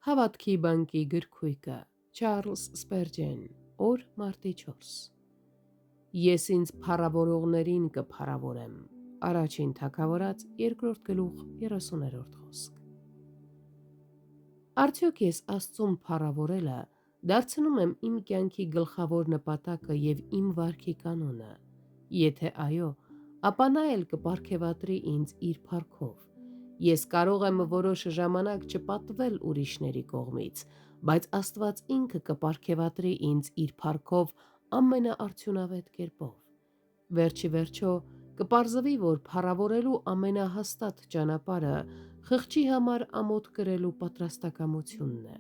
Հավատքի բանկի գրքույկը Չարլզ Սպերջեն օր մարտի 4 Ես ինձ փառավորողներին կփառավորեմ Առաջին Թագավորաց 2-րդ գլուխ 30-րդ խոսք Արդյոք ես Աստծուն փառավորելը դարձնում եմ իմ կյանքի գլխավոր նպատակը և իմ վարքի կանոնը Եթե այո, ապա նա էլ կպարգևատրի ինձ իր փառքով Ես կարող եմ որոշ ժամանակ չպատվել ուրիշների կողմից, բայց Աստված ինքը կպարգևատրի ինձ իր փառքով ամենաարդյունավետ կերպով։ Վերջիվերջո կպարզվի, որ փառավորելու ամենահաստատ ճանապարհը խղճի համար ամոթ կրելու պատրաստակամությունն է։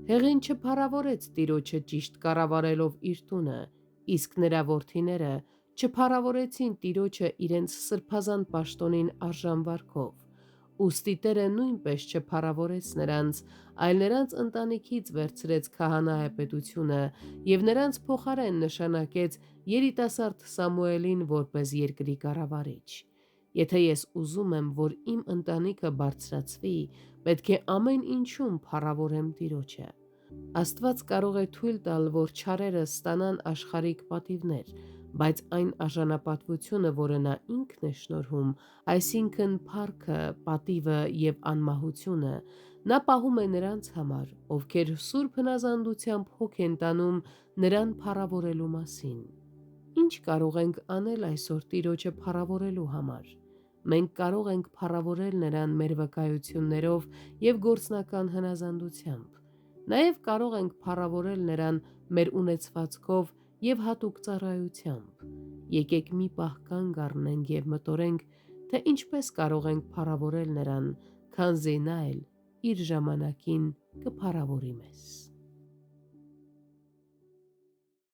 Հեղին չփառավորեց Տիրոջը ճիշտ կառավարելով իր տունը, իսկ նրա որդիները չփառավորեցին Տիրոջը իրենց սրբազան պաշտոնին արժան վարքով, ուստի Տերը նույնպես չփառավորեց նրանց, այլ նրանց ընտանիքից վերցրեց քահանայապետությունը և նրանց փոխարեն նշանակեց երիտասարդ Սամուելին որպես երկրի կառավարիչ։ Եթե ես ուզում եմ, որ իմ ընտանիքը բարձրացվի, պետք է ամեն ինչում փառավորեմ Տիրոջը։ Աստված կարող է թույլ տալ, որ չարերը ստանան աշխարհիկ պատիվներ, բայց այն արժանապատվությունը, որը նա ինքն է շնորհում, այսինքն փառքը, պատիվը և անմահությունը, նա պահում է նրանց համար, ովքեր սուրբ հնազանդությամբ հոգ են տանում նրան փառավորելու մասին։ Ինչ կարող ենք անել այսօր Տիրոջը փառավորելու համար։ Մենք կարող ենք փառավորել նրան մեր վկայություններով և գործնական հնազանդությամբ։ Նաև կարող ենք փառավորել նրան մեր ունեցվածքով և հատուկ ծառայությամբ։ Եկեք մի պահ կանգ առնենք և մտորենք, թե ինչպես կարող ենք փառավորել նրան, քանզի նա էլ իր ժամանակին կփառավորի մեզ։